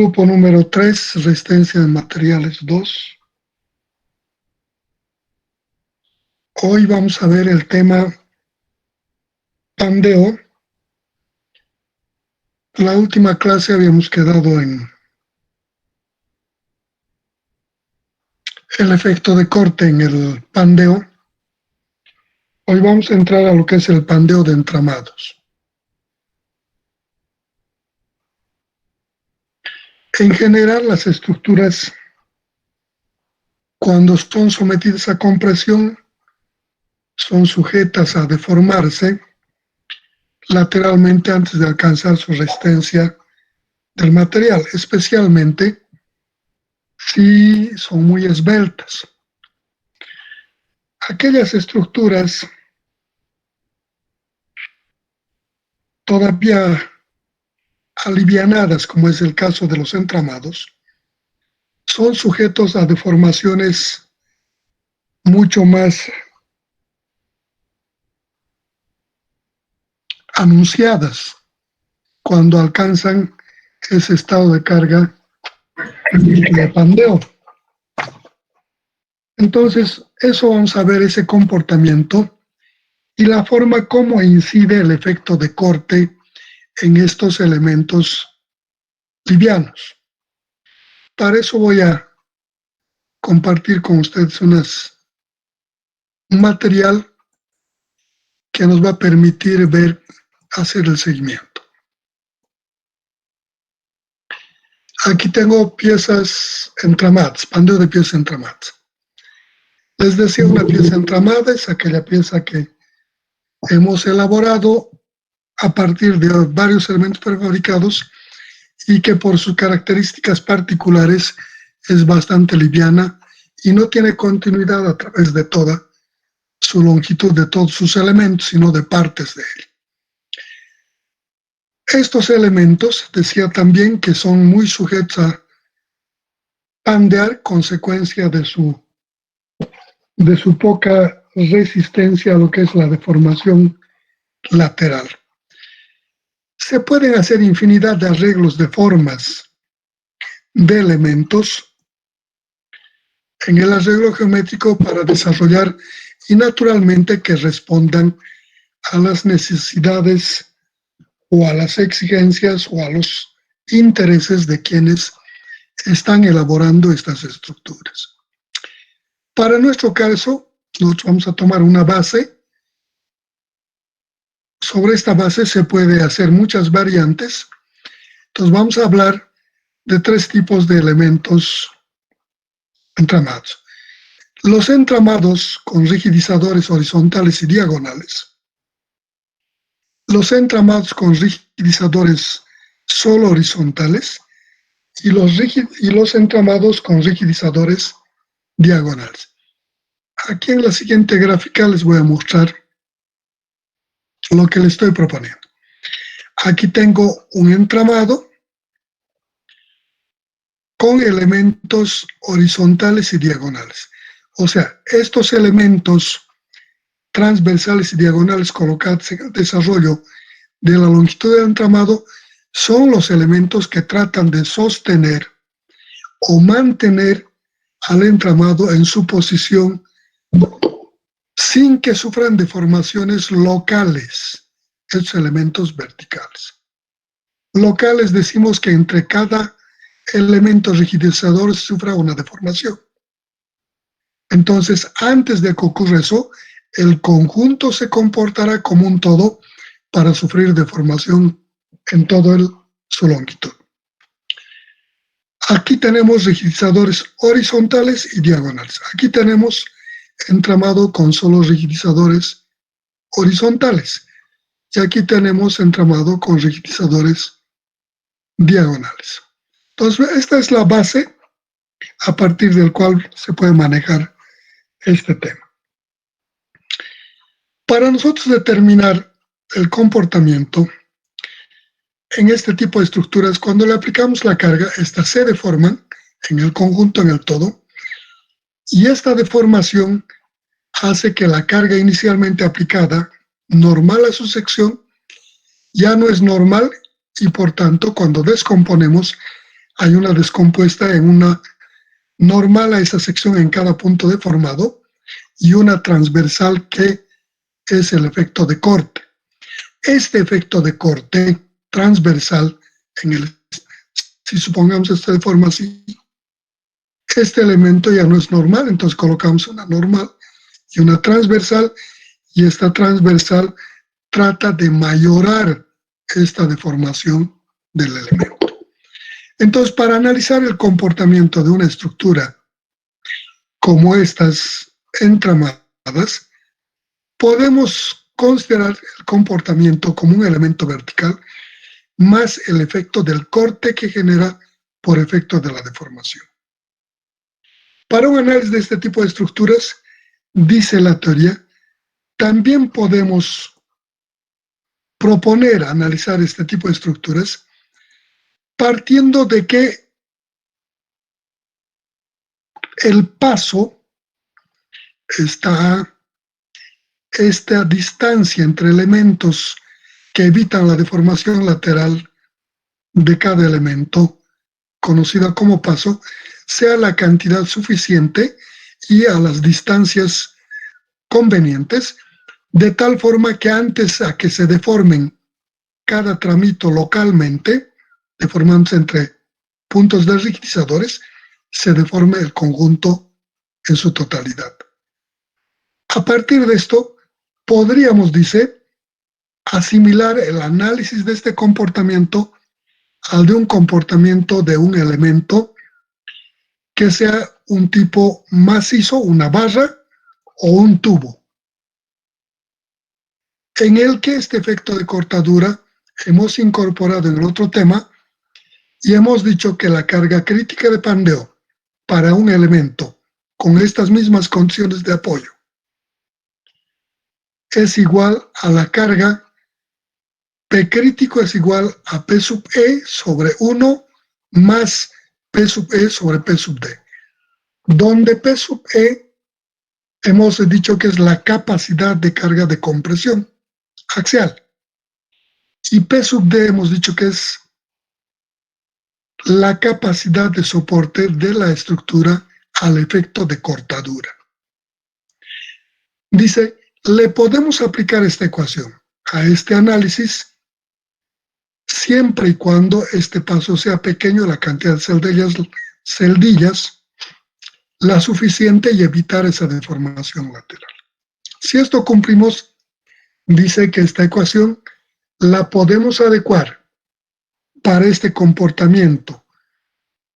Grupo número 3, resistencia de materiales 2. Hoy vamos a ver el tema pandeo. La última clase habíamos quedado en el efecto de corte en el pandeo. Hoy vamos a entrar a lo que es el pandeo de entramados. En general, las estructuras, cuando son sometidas a compresión, son sujetas a deformarse lateralmente antes de alcanzar su resistencia del material, especialmente si son muy esbeltas. Aquellas estructuras todavía alivianadas, como es el caso de los entramados, son sujetos a deformaciones mucho más anunciadas cuando alcanzan ese estado de carga de pandeo. Entonces, eso vamos a ver, ese comportamiento y la forma como incide el efecto de corte en estos elementos livianos. Para eso voy a compartir con ustedes un material que nos va a permitir hacer el seguimiento. Aquí tengo piezas entramadas, pandeo de piezas entramadas. Les decía, una pieza entramada es aquella pieza que hemos elaborado a partir de varios elementos prefabricados y que por sus características particulares es bastante liviana y no tiene continuidad a través de toda su longitud de todos sus elementos, sino de partes de él. Estos elementos, decía también, que son muy sujetos a pandear, consecuencia de su poca resistencia a lo que es la deformación lateral. Se pueden hacer infinidad de arreglos de formas de elementos en el arreglo geométrico para desarrollar y naturalmente que respondan a las necesidades o a las exigencias o a los intereses de quienes están elaborando estas estructuras. Para nuestro caso, nosotros vamos a tomar una base. Sobre esta base se puede hacer muchas variantes. Entonces vamos a hablar de 3 tipos de elementos entramados. Los entramados con rigidizadores horizontales y diagonales. Los entramados con rigidizadores solo horizontales y los entramados con rigidizadores diagonales. Aquí en la siguiente gráfica les voy a mostrar lo que les estoy proponiendo. Aquí tengo un entramado con elementos horizontales y diagonales. O sea, estos elementos transversales y diagonales colocados en el desarrollo de la longitud del entramado son los elementos que tratan de sostener o mantener al entramado en su posición sin que sufran deformaciones locales, estos elementos verticales. Locales decimos que entre cada elemento rigidizador sufra una deformación. Entonces, antes de que ocurra eso, el conjunto se comportará como un todo para sufrir deformación en toda su longitud. Aquí tenemos rigidizadores horizontales y diagonales. Aquí tenemos entramado con solo rigidizadores horizontales. Y aquí tenemos entramado con rigidizadores diagonales. Entonces, esta es la base a partir del cual se puede manejar este tema. Para nosotros determinar el comportamiento en este tipo de estructuras, cuando le aplicamos la carga, estas se deforman en el conjunto, en el todo, y esta deformación hace que la carga inicialmente aplicada, normal a su sección, ya no es normal y por tanto cuando descomponemos hay una descompuesta en una normal a esa sección en cada punto deformado y una transversal que es el efecto de corte. Este efecto de corte transversal, si supongamos esta deforma así, este elemento ya no es normal, entonces colocamos una normal y una transversal, y esta transversal trata de mayorar esta deformación del elemento. Entonces, para analizar el comportamiento de una estructura como estas entramadas, podemos considerar el comportamiento como un elemento vertical más el efecto del corte que genera por efecto de la deformación. Para un análisis de este tipo de estructuras, dice la teoría, también podemos proponer analizar este tipo de estructuras partiendo de que el paso está esta distancia entre elementos que evitan la deformación lateral de cada elemento, conocida como paso, sea la cantidad suficiente y a las distancias convenientes, de tal forma que antes a que se deformen cada tramito localmente, deformándose entre puntos desrigidizadores, se deforme el conjunto en su totalidad. A partir de esto, podríamos, dice, asimilar el análisis de este comportamiento al de un comportamiento de un elemento que sea un tipo macizo, una barra o un tubo, en el que este efecto de cortadura hemos incorporado en el otro tema y hemos dicho que la carga crítica de pandeo para un elemento con estas mismas condiciones de apoyo es igual a la carga P crítico es igual a P sub E sobre 1 más P sub E sobre P sub D, donde P sub E hemos dicho que es la capacidad de carga de compresión axial y P sub D hemos dicho que es la capacidad de soporte de la estructura al efecto de cortadura. Dice, le podemos aplicar esta ecuación a este análisis siempre y cuando este paso sea pequeño, la cantidad de celdillas, la suficiente y evitar esa deformación lateral. Si esto cumplimos, dice que esta ecuación la podemos adecuar para este comportamiento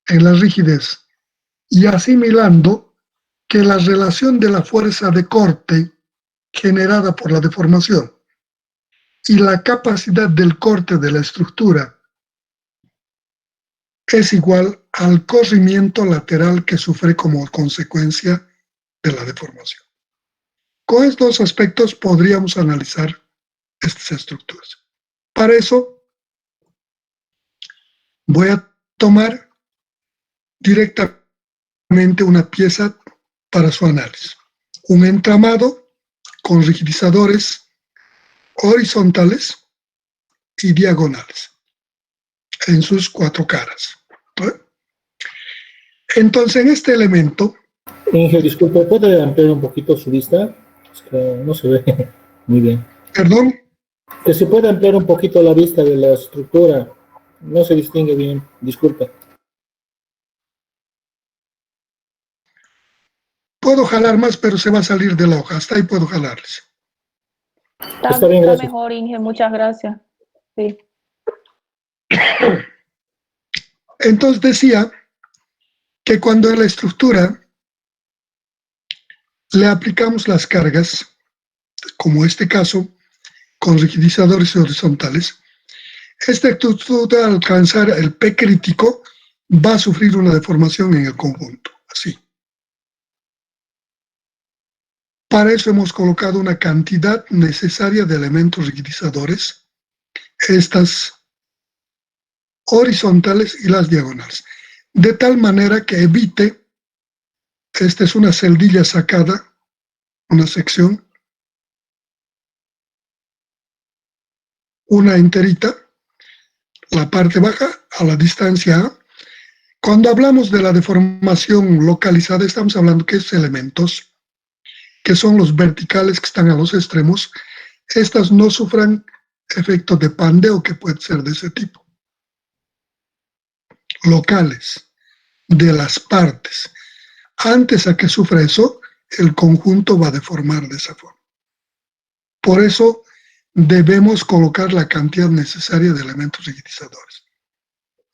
en la rigidez y asimilando que la relación de la fuerza de corte generada por la deformación y la capacidad del corte de la estructura es igual al corrimiento lateral que sufre como consecuencia de la deformación. Con estos aspectos podríamos analizar estas estructuras. Para eso voy a tomar directamente una pieza para su análisis. Un entramado con rigidizadores horizontales y diagonales en sus cuatro caras. Entonces, en este elemento... Inge, disculpe, ¿puede ampliar un poquito su vista? Es que no se ve muy bien. ¿Perdón? Que se puede ampliar un poquito la vista de la estructura. No se distingue bien, disculpe. Puedo jalar más, pero se va a salir de la hoja. Hasta ahí puedo jalarles. Está bien, gracias. Mejor, Inge, muchas gracias. Sí. Entonces decía que cuando en la estructura le aplicamos las cargas, como este caso, con rigidizadores horizontales, esta estructura al alcanzar el P crítico va a sufrir una deformación en el conjunto, así. Para eso hemos colocado una cantidad necesaria de elementos rigidizadores, estas horizontales y las diagonales, de tal manera que evite, esta es una celdilla sacada, una sección, una enterita, la parte baja a la distancia A, Cuando hablamos de la deformación localizada, estamos hablando que estos elementos, que son los verticales que están a los extremos, estas no sufran efectos de pandeo, que puede ser de ese tipo. Locales, de las partes. Antes a que sufra eso, el conjunto va a deformar de esa forma. Por eso debemos colocar la cantidad necesaria de elementos rigidizadores.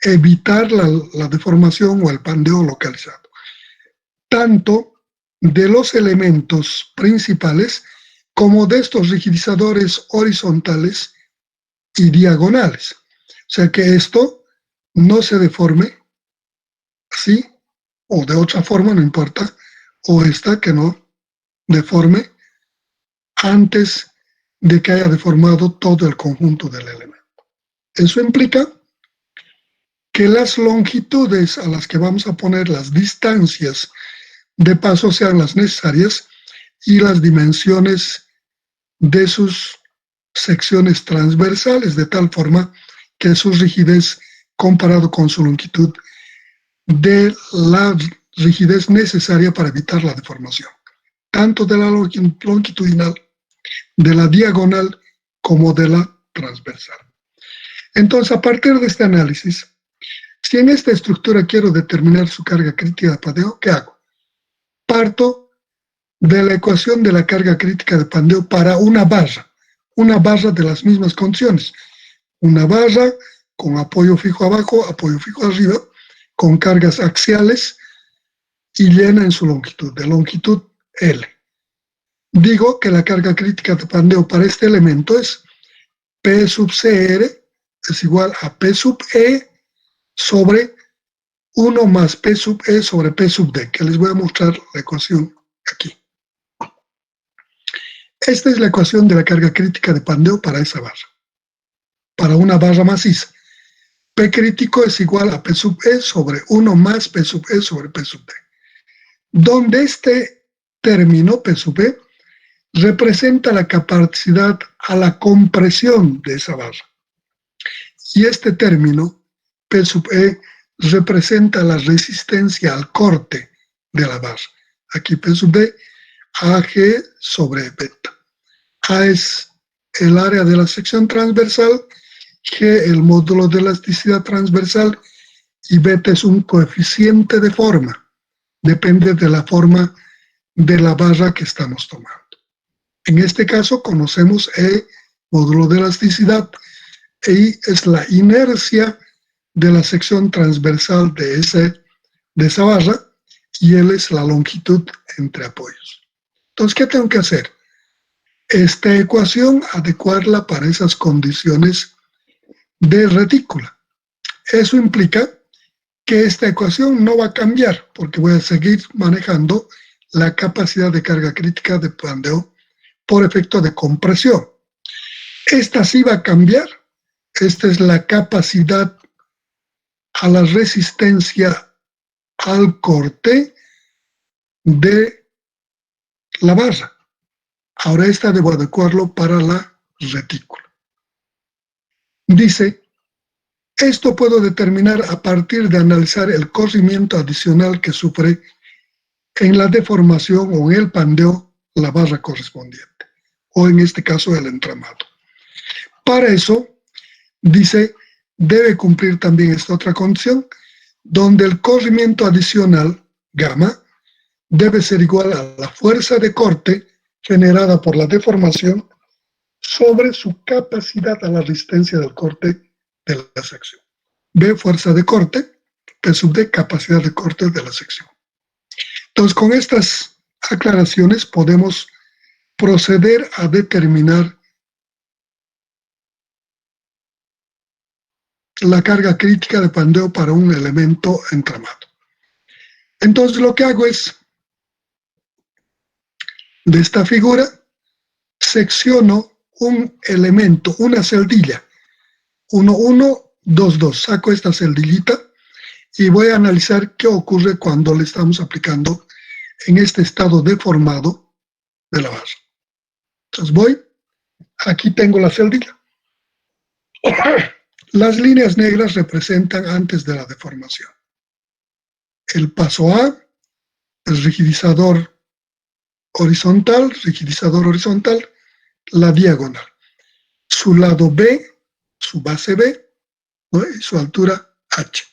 Evitar la deformación o el pandeo localizado, tanto de los elementos principales como de estos rigidizadores horizontales y diagonales. O sea que esto no se deforme así o de otra forma, no importa, o esta que no deforme antes de que haya deformado todo el conjunto del elemento. Eso implica que las longitudes a las que vamos a poner las distancias de paso sean las necesarias y las dimensiones de sus secciones transversales, de tal forma que su rigidez comparado con su longitud de la rigidez necesaria para evitar la deformación, tanto de la longitudinal, de la diagonal, como de la transversal. Entonces, a partir de este análisis, si en esta estructura quiero determinar su carga crítica de pandeo, ¿qué hago? Parto de la ecuación de la carga crítica de pandeo para una barra de las mismas condiciones. Una barra con apoyo fijo abajo, apoyo fijo arriba, con cargas axiales y llena en su longitud, de longitud L. Digo que la carga crítica de pandeo para este elemento es P sub CR es igual a P sub E sobre 1 más P sub E sobre P sub D, que les voy a mostrar la ecuación aquí. Esta es la ecuación de la carga crítica de pandeo para esa barra, para una barra maciza. P crítico es igual a P sub E sobre 1 más P sub E sobre P sub D, donde este término, P sub E, representa la capacidad a la compresión de esa barra. Y este término, P sub E, representa la resistencia al corte de la barra. Aquí P sub D, AG sobre beta. A es el área de la sección transversal, G el módulo de elasticidad transversal y beta es un coeficiente de forma. Depende de la forma de la barra que estamos tomando. En este caso conocemos E, módulo de elasticidad, E es la inercia de la sección transversal de esa barra y L es la longitud entre apoyos. Entonces, ¿qué tengo que hacer? Esta ecuación, adecuarla para esas condiciones de retícula. Eso implica que esta ecuación no va a cambiar, porque voy a seguir manejando la capacidad de carga crítica de pandeo por efecto de compresión. Esta sí va a cambiar. Esta es la capacidad a la resistencia al corte de la barra. Ahora esta debo adecuarlo para la retícula. Dice, esto puedo determinar a partir de analizar el corrimiento adicional que sufre en la deformación o en el pandeo la barra correspondiente, o en este caso el entramado. Para eso, dice, debe cumplir también esta otra condición, donde el corrimiento adicional, gamma, debe ser igual a la fuerza de corte generada por la deformación sobre su capacidad a la resistencia del corte de la sección. B, fuerza de corte, P sub D, capacidad de corte de la sección. Entonces, con estas aclaraciones podemos proceder a determinar la carga crítica de pandeo para un elemento entramado. Entonces, lo que hago es, de esta figura, secciono un elemento, una celdilla, 1, 1, 2, 2. Saco esta celdillita y voy a analizar qué ocurre cuando le estamos aplicando en este estado deformado de la barra. Entonces voy, aquí tengo la celdilla. Las líneas negras representan antes de la deformación. el paso A, el rigidizador horizontal, la diagonal. Su lado B, su base B, ¿no? Y su altura H.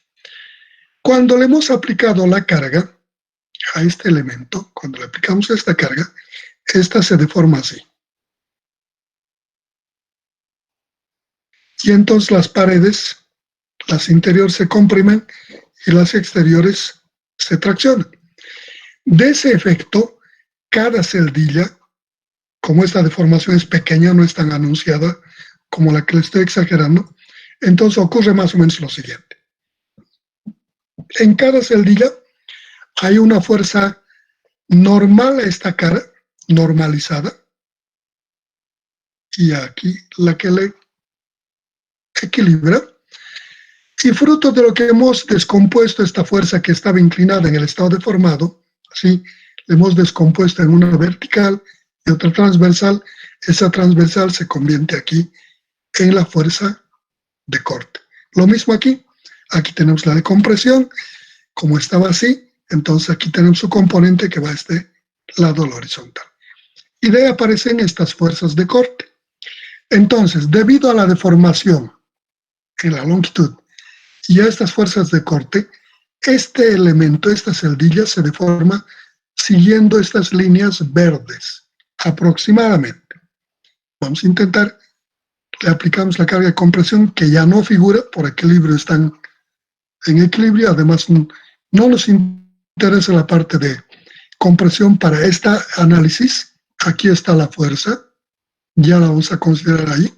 Cuando le hemos aplicado la carga a este elemento, cuando le aplicamos esta carga, esta se deforma así. Y entonces las paredes, las interiores se comprimen y las exteriores se traccionan. De ese efecto, cada celdilla, como esta deformación es pequeña, no es tan anunciada como la que le estoy exagerando, entonces ocurre más o menos lo siguiente. En cada celdilla hay una fuerza normal a esta cara, normalizada, y aquí la que le equilibra, y fruto de lo que hemos descompuesto esta fuerza que estaba inclinada en el estado deformado, ¿sí? Le hemos descompuesto en una vertical y otra transversal, esa transversal se convierte aquí en la fuerza de corte. Lo mismo aquí tenemos la de compresión, como estaba así, entonces aquí tenemos su componente que va a este lado horizontal. Y de ahí aparecen estas fuerzas de corte. Entonces, debido a la deformación en la longitud y a estas fuerzas de corte, este elemento, esta celdilla, se deforma siguiendo estas líneas verdes, aproximadamente. Vamos a intentar, le aplicamos la carga de compresión que ya no figura, por equilibrio están en equilibrio, además no nos interesa la parte de compresión para este análisis. Aquí está la fuerza, ya la vamos a considerar ahí.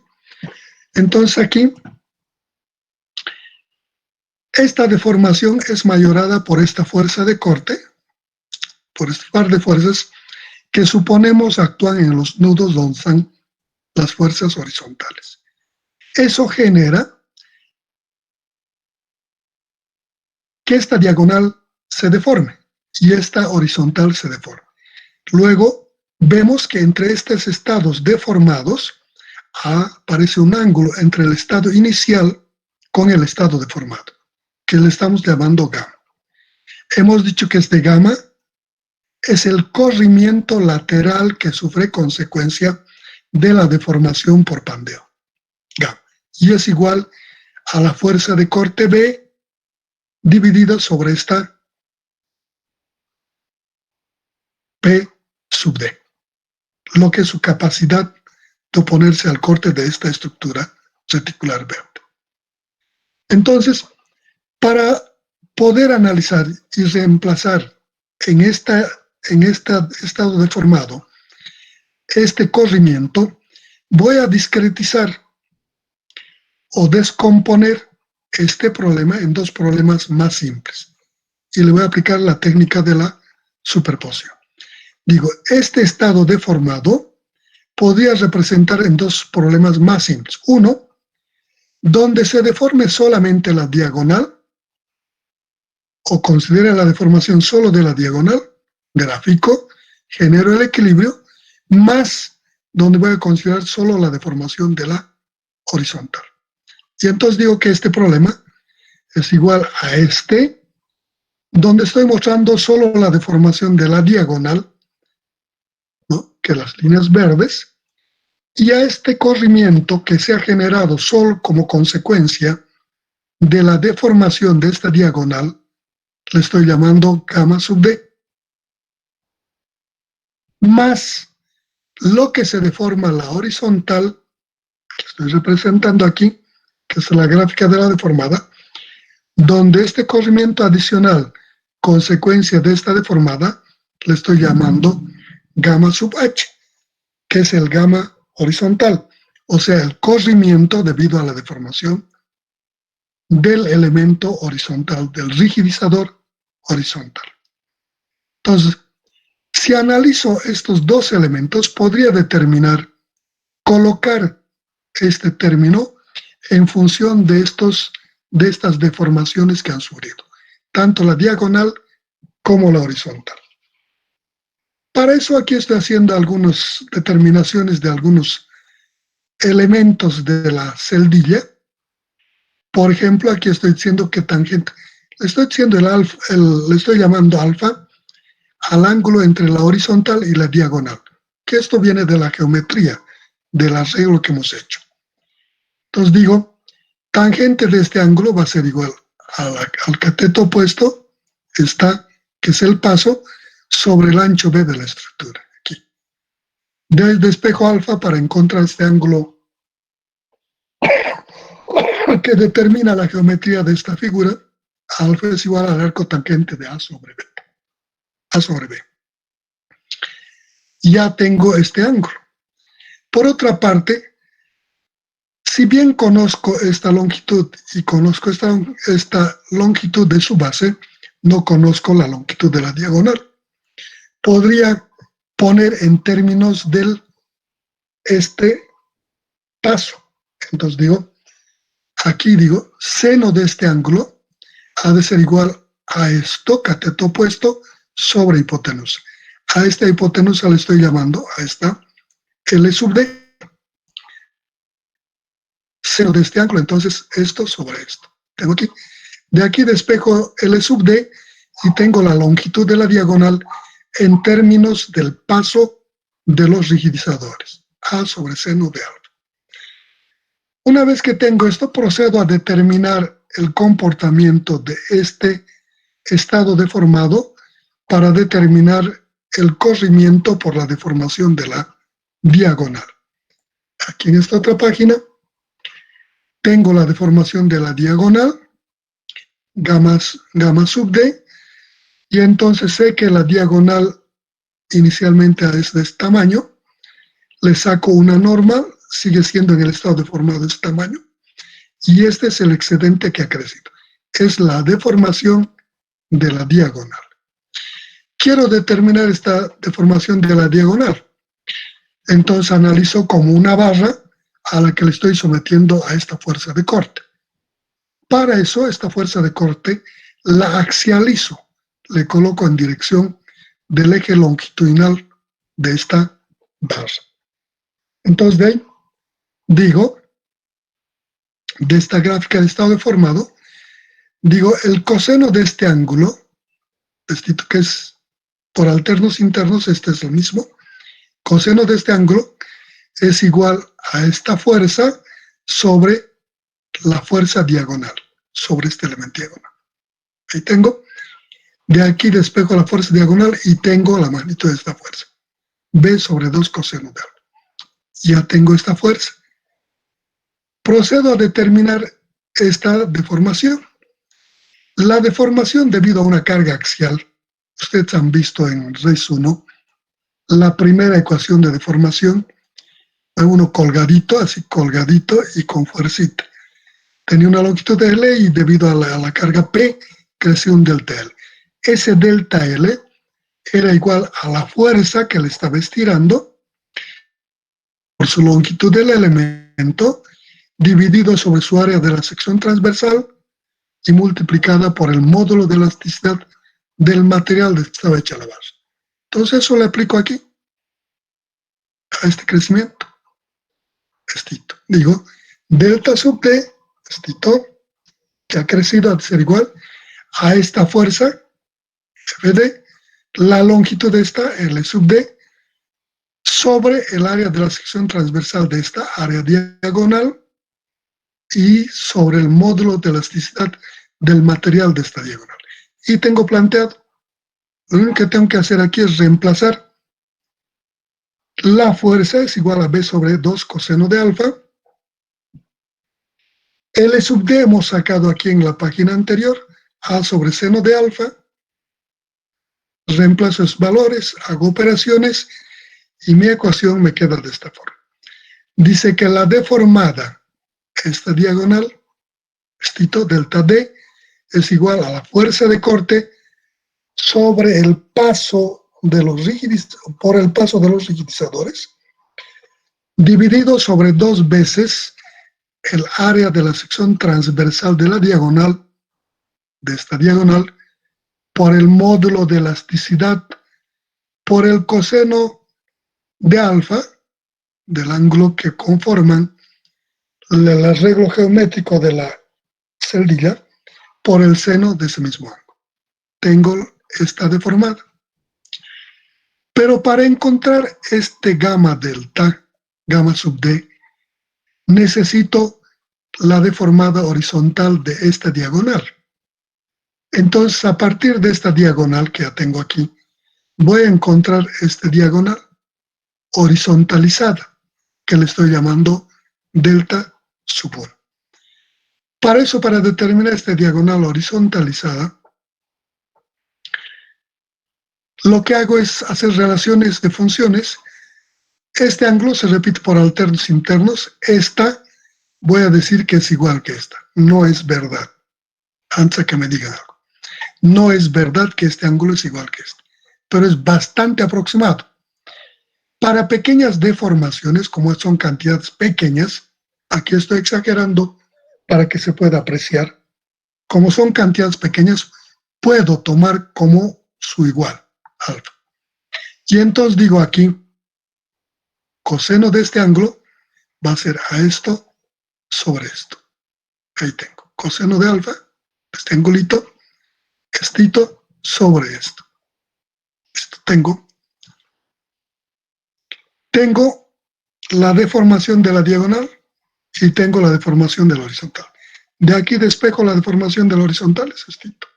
Entonces aquí, esta deformación es mayorada por esta fuerza de corte, por este par de fuerzas que suponemos actúan en los nudos donde están las fuerzas horizontales. Eso genera que esta diagonal se deforme y esta horizontal se deforme. Luego vemos que entre estos estados deformados aparece un ángulo entre el estado inicial con el estado deformado, que le estamos llamando gamma. Hemos dicho que este gamma es el corrimiento lateral que sufre consecuencia de la deformación por pandeo, gamma, y es igual a la fuerza de corte B dividida sobre esta P sub D, lo que es su capacidad de oponerse al corte de esta estructura reticular verde. Entonces, para poder analizar y reemplazar en este estado deformado este corrimiento, voy a discretizar o descomponer este problema en dos problemas más simples. Y le voy a aplicar la técnica de la superposición. Digo, este estado deformado podría representar en dos problemas más simples. Uno, donde se deforme solamente la diagonal, o considera la deformación solo de la diagonal, gráfico, genero el equilibrio, más donde voy a considerar solo la deformación de la horizontal. Y entonces digo que este problema es igual a este, donde estoy mostrando solo la deformación de la diagonal, ¿no? Que las líneas verdes, y a este corrimiento que se ha generado solo como consecuencia de la deformación de esta diagonal, le estoy llamando gamma sub D, más lo que se deforma la horizontal, que estoy representando aquí, que es la gráfica de la deformada, donde este corrimiento adicional, consecuencia de esta deformada, le estoy llamando gamma sub H, que es el gamma horizontal, o sea, el corrimiento debido a la deformación del elemento horizontal, del rigidizador horizontal. Entonces, si analizo estos dos elementos, podría determinar, colocar este término en función de estas deformaciones que han sufrido, tanto la diagonal como la horizontal. Para eso aquí estoy haciendo algunas determinaciones de algunos elementos de la celdilla. Por ejemplo, aquí estoy diciendo que tangente, Le estoy diciendo le estoy llamando alfa al ángulo entre la horizontal y la diagonal, que esto viene de la geometría, del arreglo que hemos hecho. Entonces digo, tangente de este ángulo va a ser igual al cateto opuesto, que es el paso, sobre el ancho B de la estructura, aquí. Despejo alfa para encontrar este ángulo que determina la geometría de esta figura. Alfa es igual al arco tangente de A sobre B. A sobre B. Ya tengo este ángulo. Por otra parte, si bien conozco esta longitud y conozco esta longitud de su base, no conozco la longitud de la diagonal. Podría poner en términos del este paso. Entonces digo, aquí digo, seno de este ángulo ha de ser igual a esto, cateto opuesto, sobre hipotenusa. A esta hipotenusa le estoy llamando, a esta, L sub D. Seno de este ángulo, entonces esto sobre esto. Tengo aquí. De aquí despejo L sub D y tengo la longitud de la diagonal en términos del paso de los rigidizadores. A sobre seno de alfa. Una vez que tengo esto, procedo a determinar el comportamiento de este estado deformado para determinar el corrimiento por la deformación de la diagonal. Aquí en esta otra página tengo la deformación de la diagonal, gamma sub D, y entonces sé que la diagonal inicialmente es de este tamaño, le saco una norma, sigue siendo en el estado deformado de este tamaño, y este es el excedente que ha crecido. Es la deformación de la diagonal. Quiero determinar esta deformación de la diagonal. Entonces analizo como una barra a la que le estoy sometiendo a esta fuerza de corte. Para eso, esta fuerza de corte la axializo. Le coloco en dirección del eje longitudinal de esta barra. Entonces, de ahí, digo, de esta gráfica de estado deformado, digo, el coseno de este ángulo, que es por alternos internos, este es lo mismo, coseno de este ángulo es igual a esta fuerza sobre la fuerza diagonal, sobre este elemento diagonal. Ahí tengo. De aquí despejo la fuerza diagonal y tengo la magnitud de esta fuerza. B sobre 2 coseno de alfa. Ya tengo esta fuerza. Procedo a determinar esta deformación. La deformación debido a una carga axial, ustedes han visto en Res 1, la primera ecuación de deformación, uno colgadito, así colgadito y con fuercita. Tenía una longitud de L y debido a la carga P, creció un delta L. Ese delta L era igual a la fuerza que le estaba estirando por su longitud del elemento, dividido sobre su área de la sección transversal y multiplicada por el módulo de elasticidad del material de que estaba hecha la base. Entonces eso le aplico aquí, a este crecimiento. Estito. Digo, delta sub D, estito, que ha crecido a ser igual a esta fuerza, Fd, la longitud de esta, L sub D, sobre el área de la sección transversal de esta área diagonal y sobre el módulo de elasticidad del material de esta diagonal. Y tengo planteado, lo único que tengo que hacer aquí es reemplazar la fuerza es igual a B sobre 2 coseno de alfa. L sub D hemos sacado aquí en la página anterior, A sobre seno de alfa. Reemplazo esos valores, hago operaciones y mi ecuación me queda de esta forma. Dice que la deformada, esta diagonal, estito delta D, es igual a la fuerza de corte sobre el paso de los rigidizadores, dividido sobre 2 veces el área de la sección transversal de la diagonal, de esta diagonal, por el módulo de elasticidad, por el coseno de alfa, del ángulo que conforman el arreglo geométrico de la celdilla, por el seno de ese mismo ángulo. Tengo esta deformada. Pero para encontrar este gamma delta, gamma sub D, necesito la deformada horizontal de esta diagonal. Entonces, a partir de esta diagonal que ya tengo aquí, voy a encontrar esta diagonal horizontalizada, que le estoy llamando delta sub 1. Para eso, para determinar esta diagonal horizontalizada, lo que hago es hacer relaciones de funciones. Este ángulo se repite por alternos internos. Esta, voy a decir que es igual que esta. No es verdad. Antes de que me digan algo. No es verdad que este ángulo es igual que este, pero es bastante aproximado. Para pequeñas deformaciones, como son cantidades pequeñas, aquí estoy exagerando para que se pueda apreciar. Como son cantidades pequeñas, puedo tomar como su igual, alfa. Y entonces digo aquí, coseno de este ángulo va a ser a esto sobre esto. Ahí tengo, coseno de alfa, este angulito, estito sobre esto. Esto tengo la deformación de la diagonal y tengo la deformación de la horizontal. De aquí despejo la deformación de la horizontal, es estito.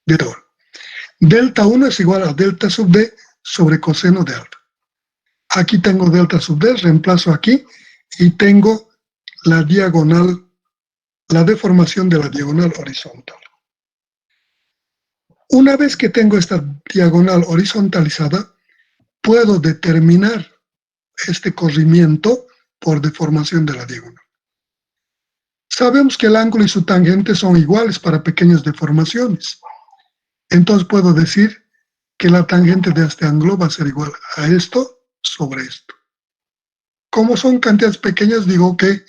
Delta 1. Delta 1 es igual a delta sub D sobre coseno de alfa. Aquí tengo delta sub D, reemplazo aquí y tengo la diagonal, la deformación de la diagonal horizontal. Una vez que tengo esta diagonal horizontalizada, puedo determinar este corrimiento por deformación de la diagonal. Sabemos que el ángulo y su tangente son iguales para pequeñas deformaciones. Entonces puedo decir que la tangente de este ángulo va a ser igual a esto sobre esto. Como son cantidades pequeñas, digo que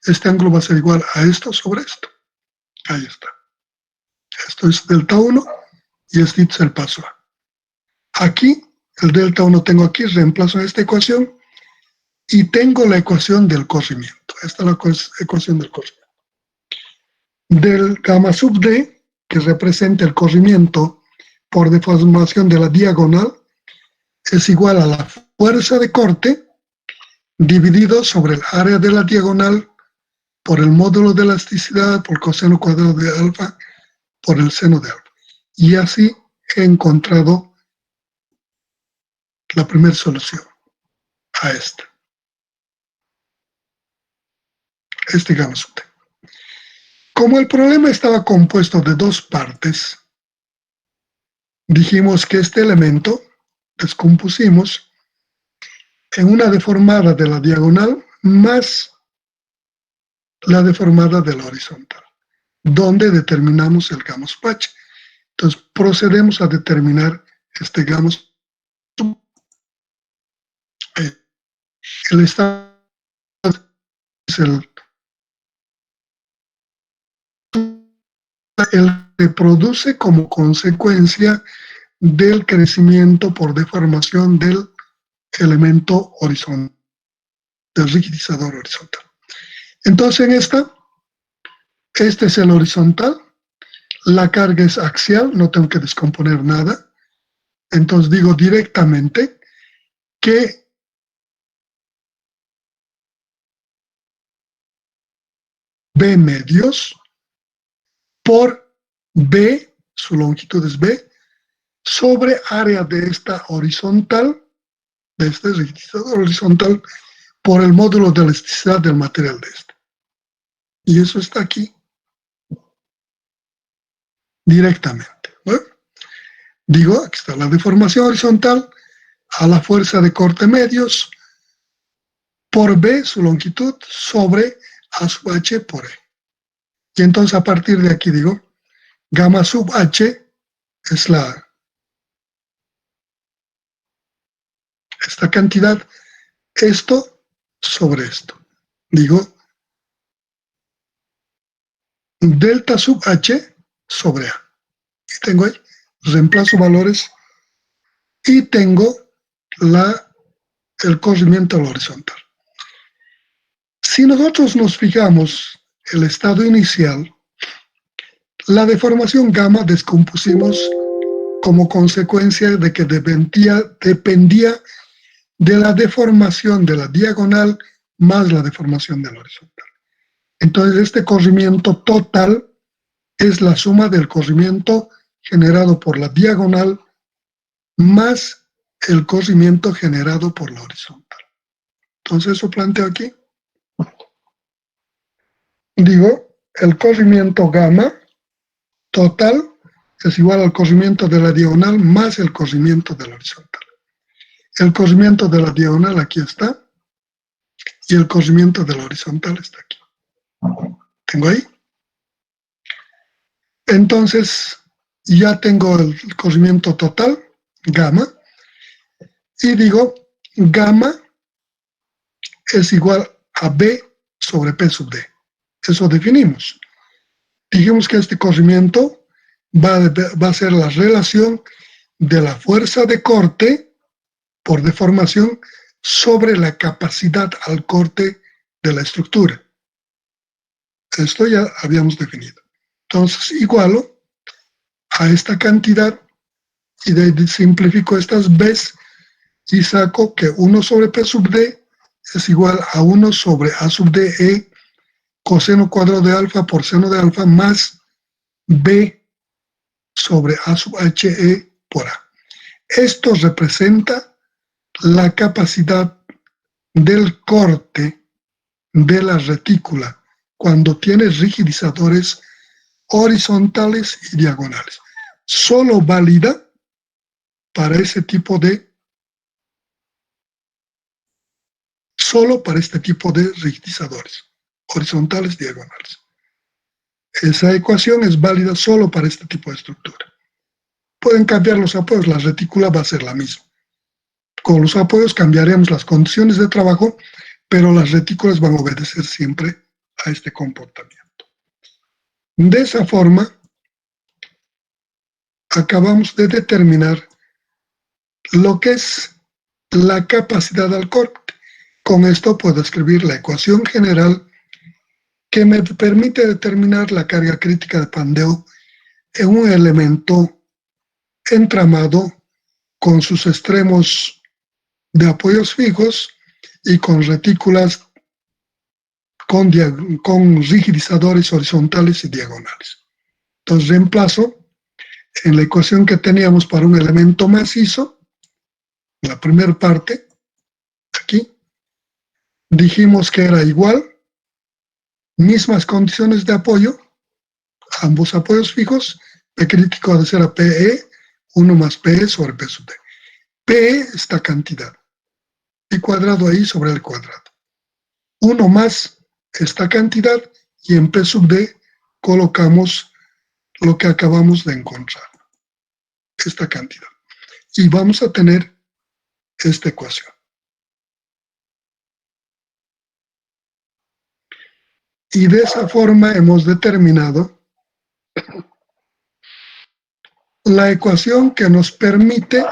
este ángulo va a ser igual a esto sobre esto. Ahí está. Esto es delta 1 y este es el paso A. Aquí, el delta 1 tengo aquí, reemplazo esta ecuación y tengo la ecuación del corrimiento. Esta es la ecuación del corrimiento. Del gamma sub D, que representa el corrimiento por deformación de la diagonal, es igual a la fuerza de corte dividido sobre el área de la diagonal por el módulo de elasticidad, por coseno cuadrado de alfa, por el seno de alfa. Y así he encontrado la primera solución a esta. Este gamma sub D. Como el problema estaba compuesto de dos partes, dijimos que este elemento descompusimos en una deformada de la diagonal más la deformada de la horizontal, donde determinamos el gamma sub h. Entonces procedemos a determinar este gamma sub h. El estado es el que produce como consecuencia del crecimiento por deformación del elemento horizontal, del rigidizador horizontal. Entonces en este es el horizontal, la carga es axial, no tengo que descomponer nada. Entonces digo directamente que B medios por B, su longitud es B, sobre área de esta horizontal, de este rigidizador horizontal, por el módulo de elasticidad del material de este. Y eso está aquí directamente. Bueno, digo, aquí está la deformación horizontal a la fuerza de corte medios por B, su longitud, sobre A sub H por E. Y entonces a partir de aquí digo, gamma sub H es esta cantidad, esto sobre esto. Digo, delta sub H sobre A. Y tengo ahí, reemplazo valores y tengo el corrimiento a la horizontal. Si nosotros nos fijamos el estado inicial, la deformación gamma descompusimos como consecuencia de que dependía de la deformación de la diagonal más la deformación de la horizontal. Entonces, este corrimiento total es la suma del corrimiento generado por la diagonal más el corrimiento generado por la horizontal. Entonces, eso planteo aquí. Digo, el corrimiento gamma total es igual al corrimiento de la diagonal más el corrimiento de la horizontal. El corrimiento de la diagonal aquí está y el corrimiento de la horizontal está aquí. ¿Tengo ahí? Entonces, ya tengo el corrimiento total, gamma, y digo, gamma es igual a B sobre P sub D. Eso definimos. Dijimos que este corrimiento va a ser la relación de la fuerza de corte por deformación sobre la capacidad al corte de la estructura. Esto ya habíamos definido. Entonces, igualo a esta cantidad y de ahí simplifico estas B's y saco que 1 sobre P sub D es igual a 1 sobre A sub D E coseno cuadrado de alfa por seno de alfa más B sobre A sub H E por A. Esto representa la capacidad del corte de la retícula cuando tiene rigidizadores horizontales y diagonales. Solo válida para ese tipo de, solo para este tipo de rigidizadores horizontales y diagonales. Esa ecuación es válida solo para este tipo de estructura. Pueden cambiar los apoyos, la retícula va a ser la misma. Con los apoyos cambiaremos las condiciones de trabajo, pero las retículas van a obedecer siempre a este comportamiento. De esa forma, acabamos de determinar lo que es la capacidad al corte. Con esto puedo escribir la ecuación general que me permite determinar la carga crítica de pandeo en un elemento entramado con sus extremos de apoyos fijos y con retículas con rigidizadores horizontales y diagonales. Entonces reemplazo en la ecuación que teníamos para un elemento macizo, la primera parte, aquí, dijimos que era igual, mismas condiciones de apoyo, ambos apoyos fijos, P crítico ha de ser a PE, 1 más PE sobre P sub D. PE, esta cantidad, y cuadrado ahí sobre el cuadrado. 1 más esta cantidad y en P sub D colocamos lo que acabamos de encontrar, esta cantidad. Y vamos a tener esta ecuación. Y de esa forma hemos determinado la ecuación que nos permite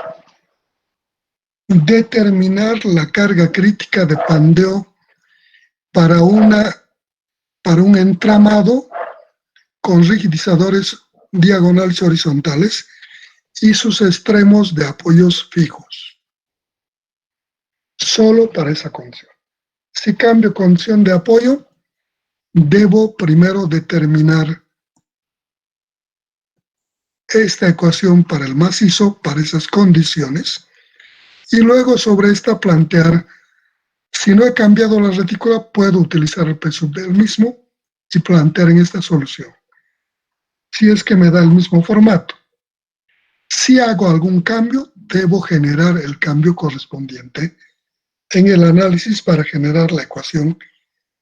determinar la carga crítica de pandeo para un entramado con rigidizadores diagonales y horizontales y sus extremos de apoyos fijos. Solo para esa condición. Si cambio condición de apoyo, debo primero determinar esta ecuación para el macizo, para esas condiciones, y luego sobre esta plantear, si no he cambiado la retícula, puedo utilizar el P sub D del mismo y plantear en esta solución. Si es que me da el mismo formato. Si hago algún cambio, debo generar el cambio correspondiente en el análisis para generar la ecuación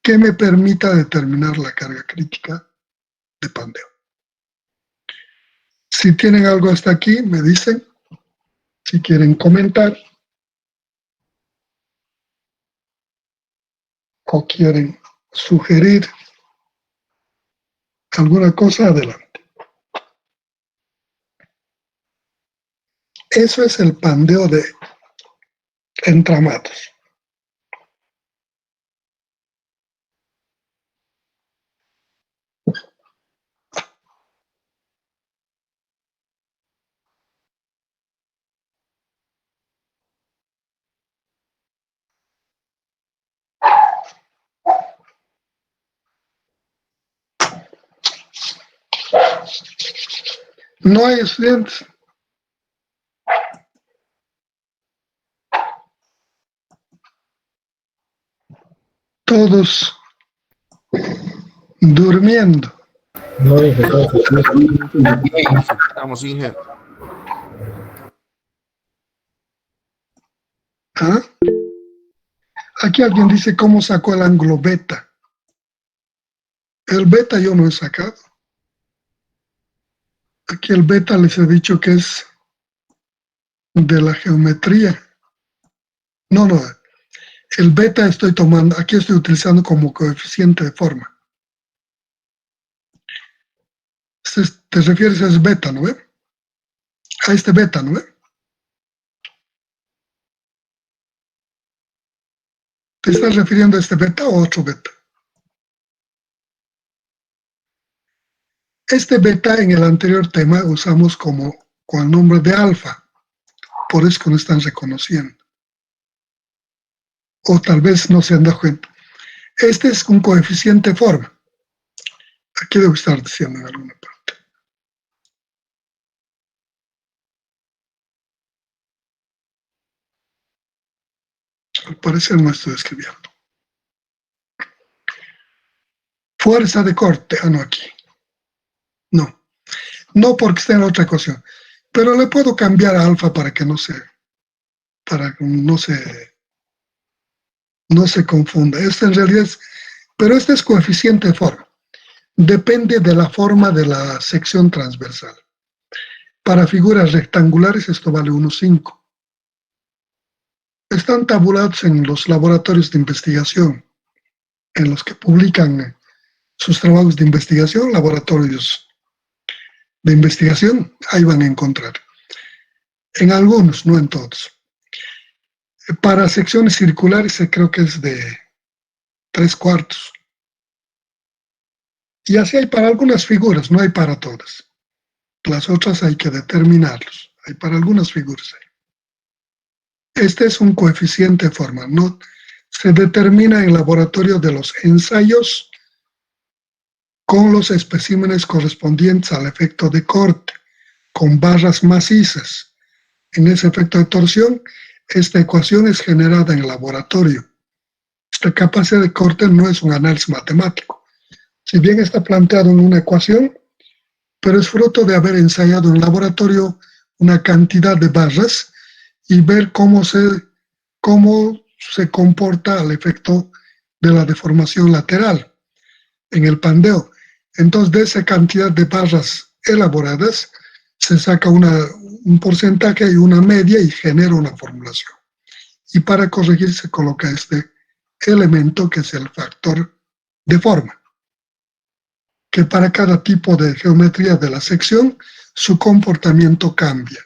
que me permita determinar la carga crítica de pandeo. Si tienen algo hasta aquí, me dicen. Si quieren comentar o quieren sugerir alguna cosa, adelante. Eso es el pandeo de entramados. No hay estudiantes. Todos durmiendo. No, Inge, entonces, Estamos, Inge. ¿Ah? Aquí alguien dice cómo sacó el ángulo beta. El beta yo no he sacado. Aquí el beta les he dicho que es de la geometría. No, no. El beta estoy tomando, aquí estoy utilizando como coeficiente de forma. Te refieres a ese beta, ¿no ve? A este beta, ¿no ve? ¿Te estás refiriendo a este beta o a otro beta? Este beta en el anterior tema usamos como con el nombre de alfa, por eso que no están reconociendo. O tal vez no se han dado cuenta. Este es un coeficiente de forma. Aquí debo estar diciendo en alguna parte. Al parecer no estoy escribiendo. Fuerza de corte. Ah, no, aquí. No. No porque está en la otra ecuación. Pero le puedo cambiar a alfa para que no se confunda. Este en realidad es, pero este es coeficiente de forma. Depende de la forma de la sección transversal. Para figuras rectangulares esto vale 1,5. Están tabulados en los laboratorios de investigación, en los que publican sus trabajos de investigación, laboratorios de investigación, ahí van a encontrar. En algunos, no en todos. Para secciones circulares creo que es de 3/4. Y así hay para algunas figuras, no hay para todas. Las otras hay que determinarlos. Hay para algunas figuras. Este es un coeficiente de forma, ¿no? Se determina en el laboratorio de los ensayos con los especímenes correspondientes al efecto de corte, con barras macizas. En ese efecto de torsión, esta ecuación es generada en el laboratorio. Esta capacidad de corte no es un análisis matemático. Si bien está planteado en una ecuación, pero es fruto de haber ensayado en laboratorio una cantidad de barras y ver cómo se comporta al efecto de la deformación lateral en el pandeo. Entonces, de esa cantidad de barras elaboradas, se saca un porcentaje y una media y genera una formulación. Y para corregir se coloca este elemento que es el factor de forma, que para cada tipo de geometría de la sección, su comportamiento cambia.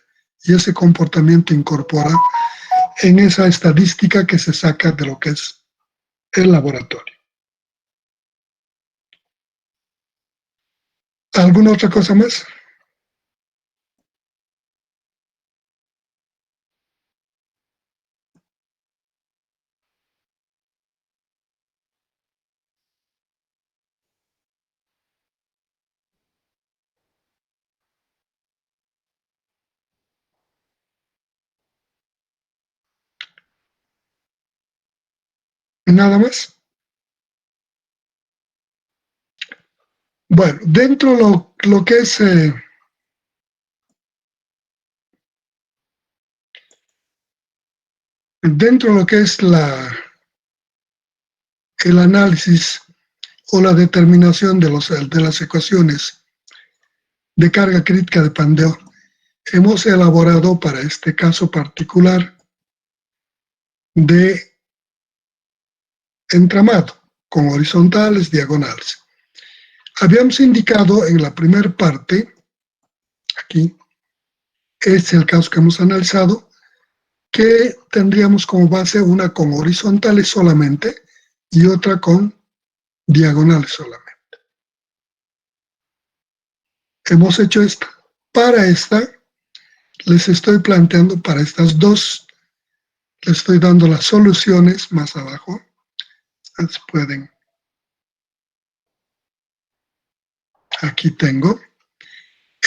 Y ese comportamiento incorpora en esa estadística que se saca de lo que es el laboratorio. ¿Alguna otra cosa más? ¿Nada más? Bueno, dentro de lo que es el análisis o la determinación de las ecuaciones de carga crítica de Pandeo, hemos elaborado para este caso particular de entramado, con horizontales, diagonales. Habíamos indicado en la primera parte, aquí, es el caso que hemos analizado, que tendríamos como base una con horizontales solamente y otra con diagonales solamente. Hemos hecho esta. Para esta, les estoy planteando, para estas dos, les estoy dando las soluciones más abajo. Ustedes pueden. Aquí tengo.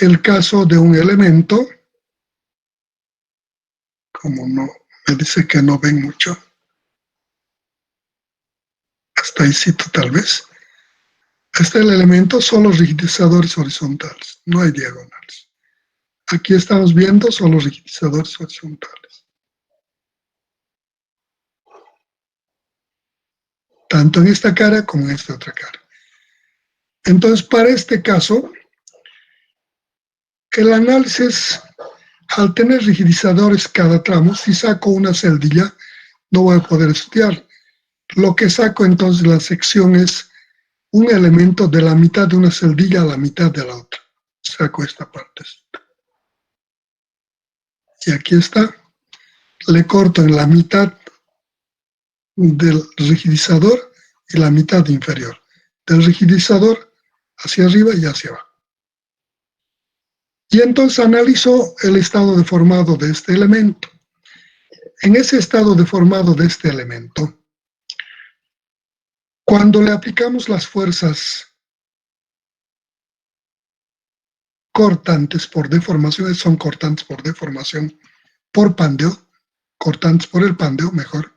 el caso de un elemento, como no, me dice que no ven mucho, hasta ahí cito tal vez. Este elemento son los rigidizadores horizontales, no hay diagonales. Aquí estamos viendo son los rigidizadores horizontales. Tanto en esta cara como en esta otra cara. Entonces, para este caso, el análisis, al tener rigidizadores cada tramo, si saco una celdilla, no voy a poder estudiar. Lo que saco entonces la sección es un elemento de la mitad de una celdilla a la mitad de la otra. Saco esta parte. Y aquí está. Le corto en la mitad del rigidizador y la mitad inferior. Del rigidizador hacia arriba y hacia abajo. Y entonces analizo el estado deformado de este elemento. En ese estado deformado de este elemento, cuando le aplicamos las fuerzas cortantes por deformación, son cortantes por deformación, por pandeo, cortantes por el pandeo, mejor.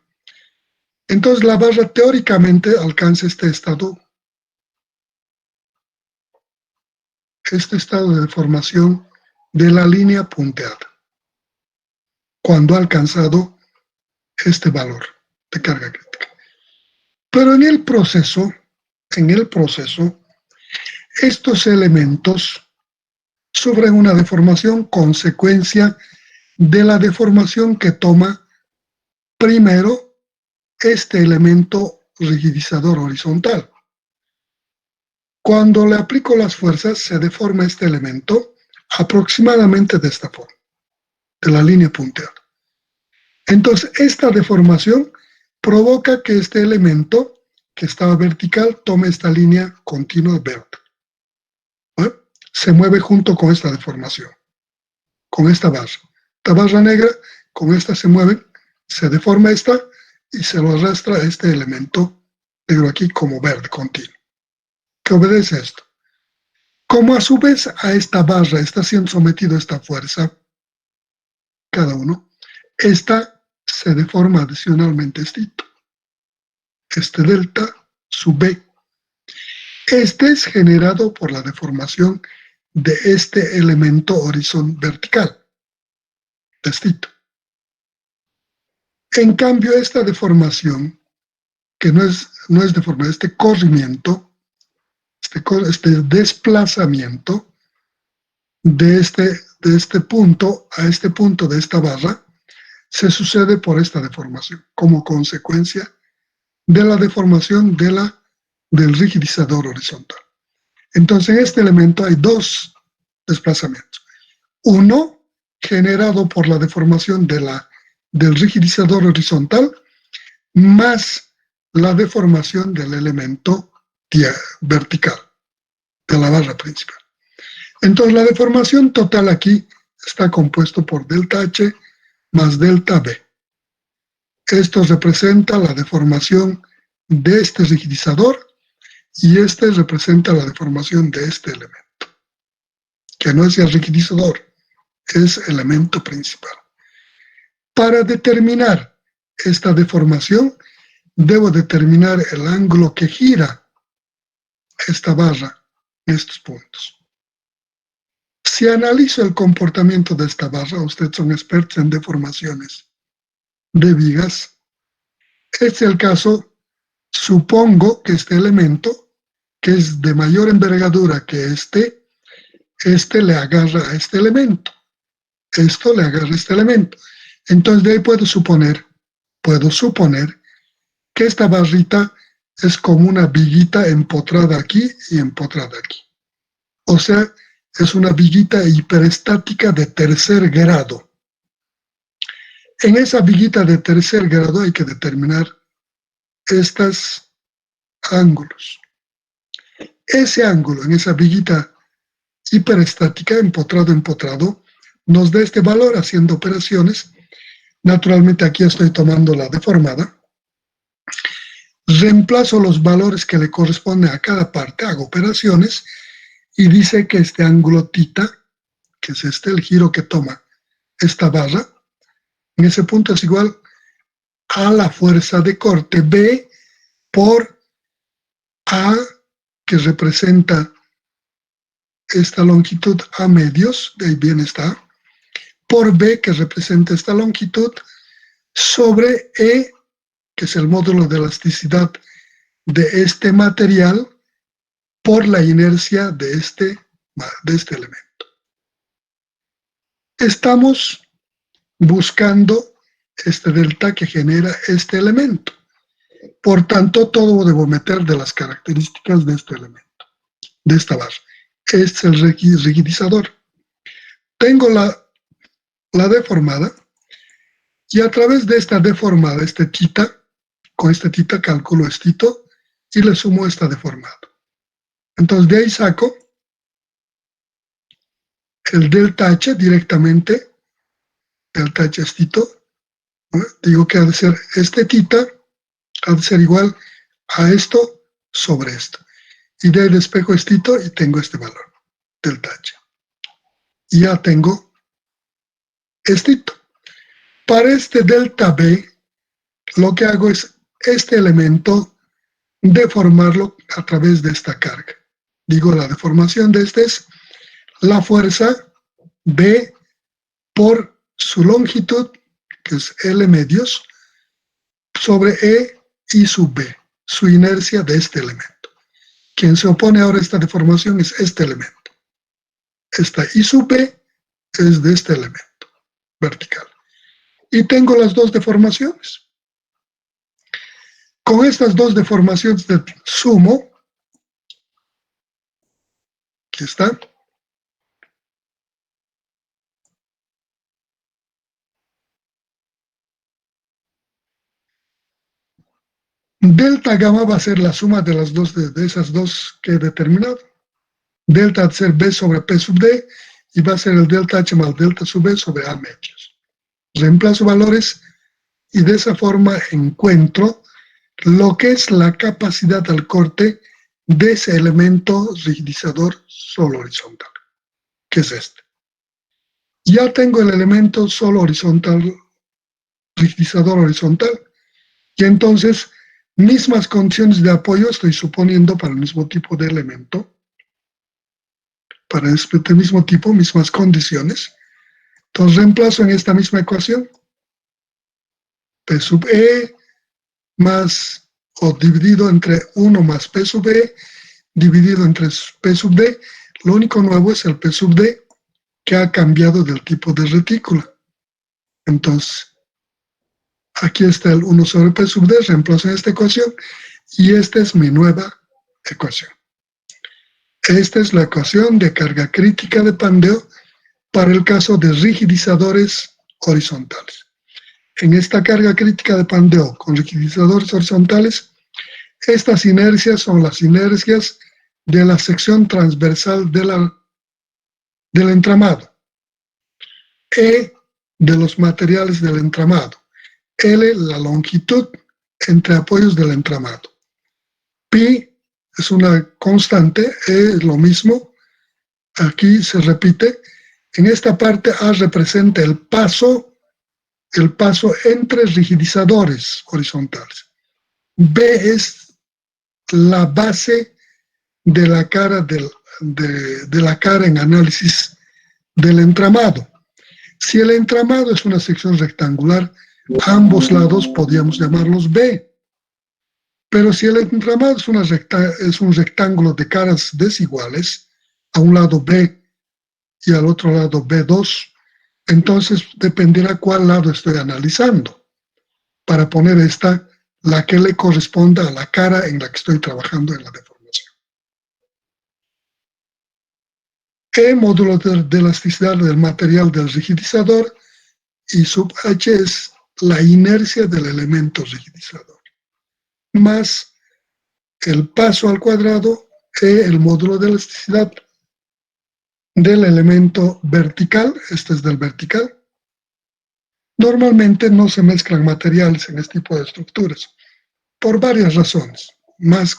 Entonces la barra teóricamente alcanza este estado de deformación de la línea punteada, cuando ha alcanzado este valor de carga crítica. Pero en el proceso, estos elementos sufren una deformación consecuencia de la deformación que toma primero este elemento rigidizador horizontal. Cuando le aplico las fuerzas, se deforma este elemento aproximadamente de esta forma, de la línea punteada. Entonces, esta deformación provoca que este elemento, que estaba vertical, tome esta línea continua verde. ¿Bueno? Se mueve junto con esta deformación, con esta barra. Esta barra negra, con esta se mueve, se deforma esta y se lo arrastra a este elemento negro aquí como verde continuo. ¿Qué obedece a esto? Como a su vez a esta barra está siendo sometido a esta fuerza, cada uno, esta se deforma adicionalmente este delta sub B. Este es generado por la deformación de este elemento horizontal vertical, testito. En cambio, esta deformación, que no es deformación, este corrimiento, este desplazamiento de este punto a este punto de esta barra, se sucede por esta deformación, como consecuencia de la deformación del rigidizador horizontal. Entonces, en este elemento hay dos desplazamientos. Uno, generado por la deformación del rigidizador horizontal, más la deformación del elemento vertical, de la barra principal. Entonces, la deformación total aquí está compuesto por delta H más delta B. Esto representa la deformación de este rigidizador y este representa la deformación de este elemento, que no es el rigidizador, es elemento principal. Para determinar esta deformación, debo determinar el ángulo que gira esta barra en estos puntos. Si analizo el comportamiento de esta barra, ustedes son expertos en deformaciones de vigas, es el caso, supongo que este elemento, que es de mayor envergadura que este le agarra a este elemento, esto le agarra a este elemento. Entonces de ahí puedo suponer que esta barrita es como una viguita empotrada aquí y empotrada aquí. O sea, es una viguita hiperestática de tercer grado. En esa viguita de tercer grado hay que determinar estos ángulos. Ese ángulo en esa viguita hiperestática, empotrado, nos da este valor haciendo operaciones. Naturalmente aquí estoy tomando la deformada. Reemplazo los valores que le corresponden a cada parte, hago operaciones y dice que este ángulo θ que es el giro que toma esta barra, en ese punto es igual a la fuerza de corte B por A, que representa esta longitud A medios, de ahí viene esta A, por B, que representa esta longitud, sobre E, que es el módulo de elasticidad de este material, por la inercia de este elemento. Estamos buscando este delta que genera este elemento. Por tanto, todo debo meter de las características de este elemento, de esta barra. Este es el rigidizador. Tengo la deformada, y a través de esta deformada, tita, con este tita calculo estito y le sumo esta deformada. Entonces de ahí saco el delta H directamente, delta H estito, ¿no? Digo que ha de ser tita, ha de ser igual a esto sobre esto. Y de ahí despejo estito y tengo este valor, delta H. Y ya tengo estito. Para este delta B, lo que hago es este elemento deformarlo a través de esta carga. Digo, la deformación de este es la fuerza B por su longitud, que es L medios, sobre E y sub B, su inercia de este elemento. Quien se opone ahora a esta deformación es este elemento. Esta I sub B es de este elemento vertical. Y tengo las dos deformaciones. Con estas dos deformaciones de sumo, aquí está, delta gamma va a ser la suma de las dos de esas dos que he determinado. Delta va a ser B sobre P sub D y va a ser el delta H más delta sub B sobre A medios. Reemplazo valores y de esa forma encuentro lo que es la capacidad al corte de ese elemento rigidizador solo horizontal, que es este. Ya tengo el elemento solo horizontal, rigidizador horizontal, y entonces mismas condiciones de apoyo estoy suponiendo para el mismo tipo de elemento, para este mismo tipo, mismas condiciones. Entonces reemplazo en esta misma ecuación P sub E más, o dividido entre 1 más P sub E, dividido entre P sub D. Lo único nuevo es el P sub D, que ha cambiado del tipo de retícula. Entonces, aquí está el 1 sobre P sub D, reemplazo en esta ecuación, y esta es mi nueva ecuación. Esta es la ecuación de carga crítica de Pandeo para el caso de rigidizadores horizontales. En esta carga crítica de Pandeo con rigidizadores horizontales, estas inercias son las inercias de la sección transversal del entramado, E de los materiales del entramado, L la longitud entre apoyos del entramado, pi es una constante, E es lo mismo, aquí se repite. En esta parte A representa el paso entre rigidizadores horizontales. B es la base de la cara, de la cara en análisis del entramado. Si el entramado es una sección rectangular, ambos lados podríamos llamarlos B. Pero si el entramado es un rectángulo de caras desiguales, a un lado B y al otro lado B2, entonces dependerá cuál lado estoy analizando, para poner la que le corresponda a la cara en la que estoy trabajando en la deformación. E módulo de elasticidad del material del rigidizador, y sub H es la inercia del elemento rigidizador, más el paso al cuadrado, E el módulo de elasticidad del elemento vertical, este es del vertical. Normalmente no se mezclan materiales en este tipo de estructuras, por varias razones, más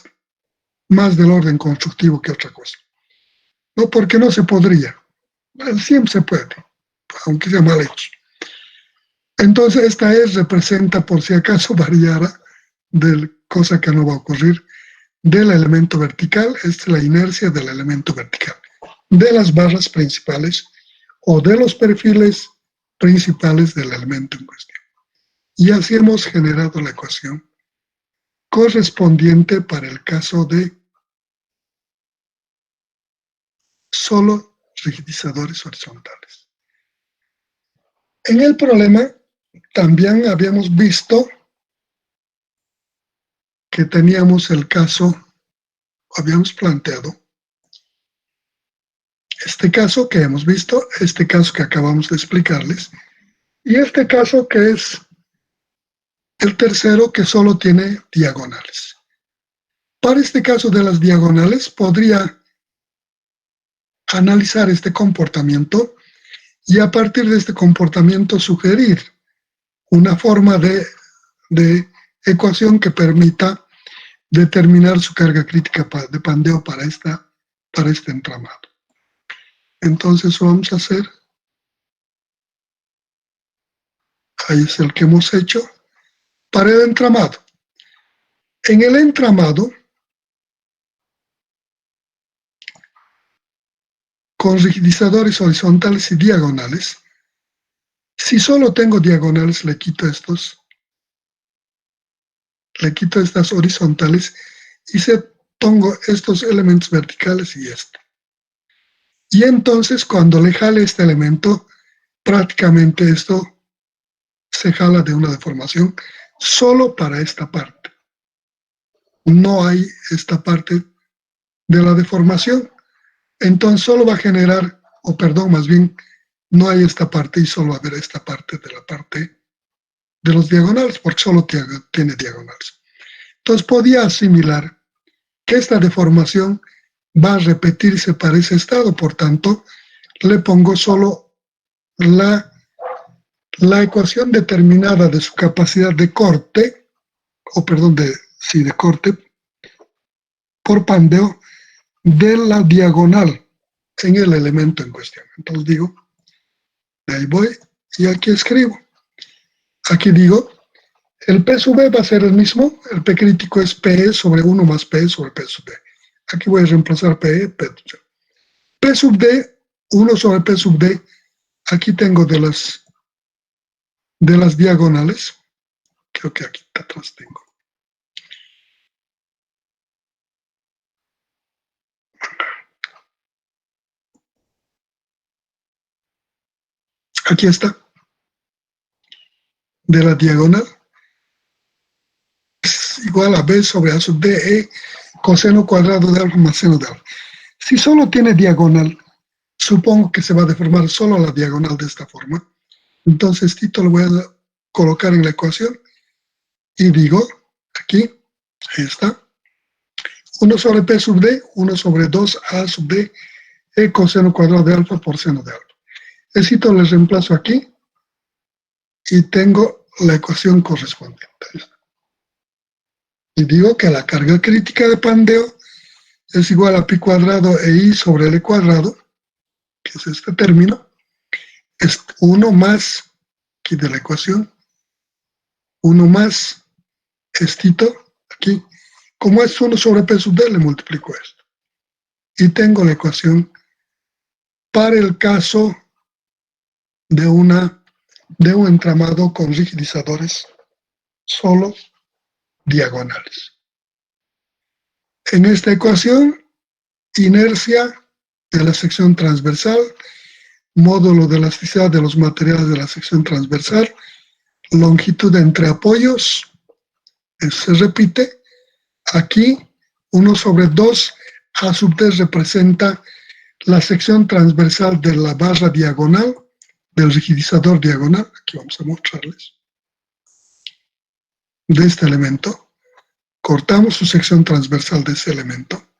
del orden constructivo que otra cosa. No porque no se podría, Siempre se puede, aunque sea mal hecho. Entonces esta E representa, por si acaso variara, cosa que no va a ocurrir, del elemento vertical. Esta es la inercia del elemento vertical, de las barras principales o de los perfiles principales del elemento en cuestión. Y así hemos generado la ecuación correspondiente para el caso de solo rigidizadores horizontales. En el problema también habíamos visto que teníamos el caso, habíamos planteado este caso que hemos visto, este caso que acabamos de explicarles, y este caso que es el tercero, que solo tiene diagonales. Para este caso de las diagonales podría analizar este comportamiento y a partir de este comportamiento sugerir una forma de ecuación que permita determinar su carga crítica de pandeo para este entramado. Entonces vamos a hacer, ahí es el que hemos hecho, para el entramado. En el entramado, con rigidizadores horizontales y diagonales, si solo tengo diagonales, le quito estas horizontales y pongo estos elementos verticales y este. Y entonces cuando le jale este elemento, prácticamente esto se jala de una deformación solo para esta parte. No hay esta parte de la deformación. Entonces solo va a generar, más bien, no hay esta parte y solo va a haber esta parte de la parte de los diagonales, porque solo tiene diagonales. Entonces podía asimilar que esta deformación va a repetirse para ese estado, por tanto, le pongo solo la ecuación determinada de su capacidad de corte, de corte por pandeo de la diagonal en el elemento en cuestión. Entonces digo, ahí voy y aquí escribo. Aquí digo, el P sub B va a ser el mismo, el P crítico es P sobre 1 más P sobre P sub D. Aquí voy a reemplazar P, P sub D, 1 sobre P sub D, aquí tengo de las diagonales, creo que aquí atrás tengo. Aquí está, de la diagonal, es igual a B sobre A sub D, E, coseno cuadrado de alfa más seno de alfa. Si solo tiene diagonal, supongo que se va a deformar solo la diagonal de esta forma. Entonces, esto lo voy a colocar en la ecuación y digo, aquí, ahí está, 1 sobre P sub D, 1 sobre 2A sub D, E coseno cuadrado de alfa por seno de alfa. Esto le reemplazo aquí y tengo la ecuación correspondiente. Y digo que la carga crítica de pandeo es igual a pi cuadrado e i sobre l cuadrado, que es este término, es 1 más, aquí de la ecuación, 1 más estito, aquí, como es 1 sobre P sub D, le multiplico esto. Y tengo la ecuación para el caso de un entramado con rigidizadores solo diagonales. En esta ecuación, inercia de la sección transversal, módulo de elasticidad de los materiales de la sección transversal, longitud entre apoyos, eso se repite. Aquí, 1 sobre 2, A sub D representa la sección transversal de la barra diagonal, del rigidizador diagonal, aquí vamos a mostrarles, de este elemento. Cortamos su sección transversal de ese elemento,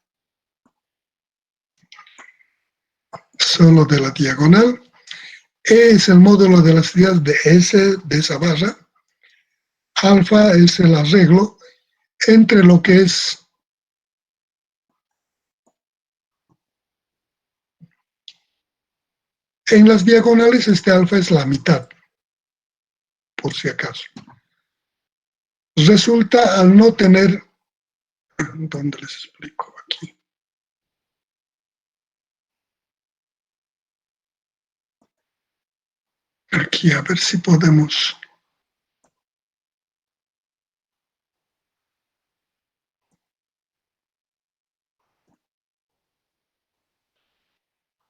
solo de la diagonal. E es el módulo de elasticidad de S, de esa barra. Alfa es el arreglo entre lo que es En las diagonales este alfa es la mitad, por si acaso. Resulta al no tener, ¿dónde les explico? Aquí. Aquí, a ver si podemos.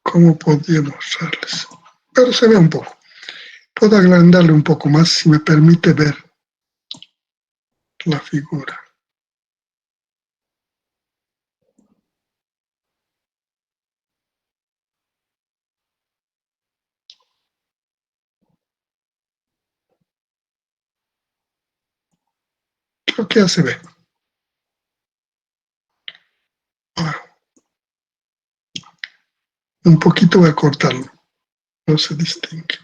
¿Cómo podría mostrarles? Pero se ve un poco. Puedo agrandarle un poco más si me permite ver la figura. Creo que ya se ve. Un poquito voy a cortarlo. No se distingue.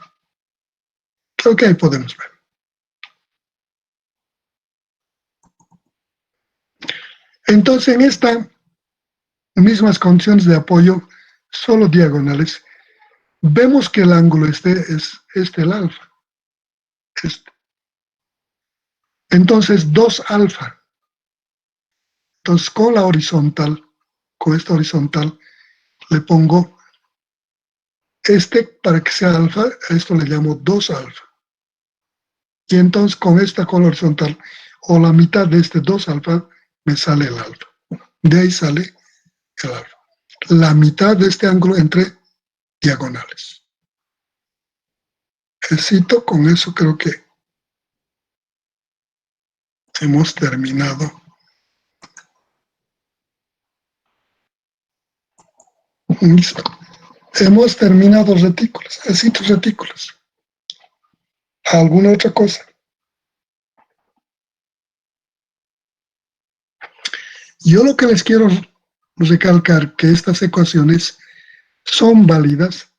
Creo que ahí podemos ver. Entonces, en estas mismas condiciones de apoyo, solo diagonales, vemos que el ángulo es el alfa. Este. Entonces, 2 alfa. Entonces, con la horizontal, con esta horizontal, le pongo para que sea alfa, a esto le llamo 2 alfa. Y entonces, con esta con la horizontal, o la mitad de este 2 alfa, me sale el alfa. De ahí sale el alfa. La mitad de este ángulo entre diagonales. Cito, con eso creo que hemos terminado. Listo. Hemos terminado retículos, citos retículos. ¿Alguna otra cosa? Yo lo que les quiero recalcar que estas ecuaciones son válidas